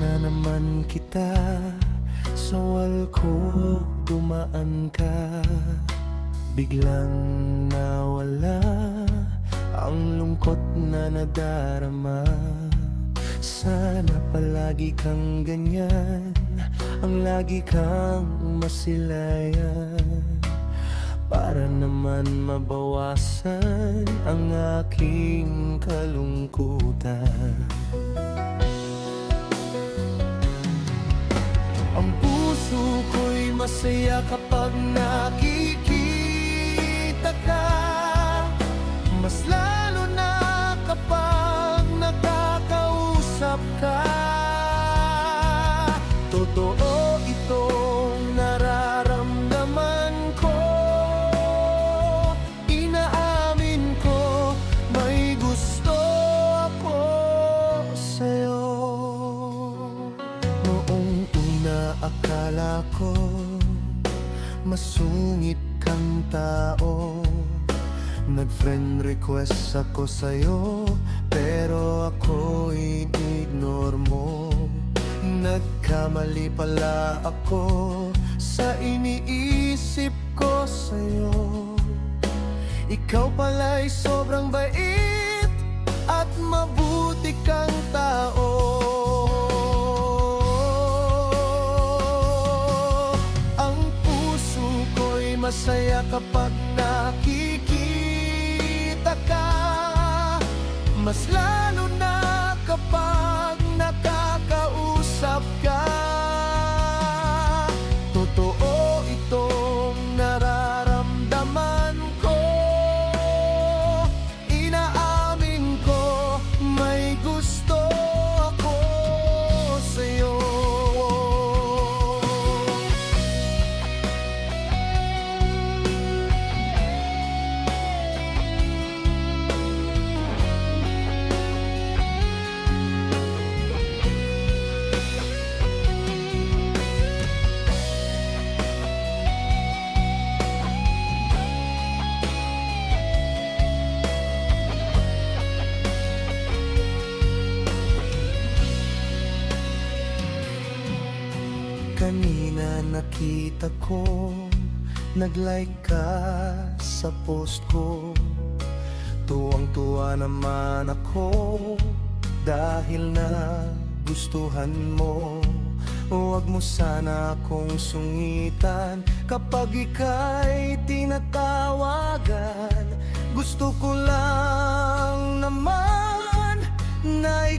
na naman kita, sa wall ko dumaan ka. Biglang nawala ang lungkot na nadarama. Sana palagi kang ganyan, ang lagi kang masilayan, para naman mabawasan ang aking kalungkutan. Ang puso ko'y masaya kapag nakikita ka, mas lalo na kapag nakakausap ka. Totoo itong nararamdaman ko, inaamin ko, may gusto ako sa'yo. Noong una akala ko masungit kang tao, nag-friend request ako sa'yo, pero ako'y ignore mo. Nagkamali pala ako sa iniisip ko sa'yo. Ikaw pala'y sobrang bait at mabuti kang tao. Ang puso ko'y masaya kapag nakikita ka, mas lalo na kapag nakakausap ka. Totoo itong nararamdaman ko, inaamin ko, may gusto ako sa'yo. Kanina nakita ko, nag-like ka sa post ko. Tuwang-tuwa naman ako dahil nagustuhan mo. Huwag mo sana akong sungitan kapag ika'y tinatawagan. Gusto ko lang naman na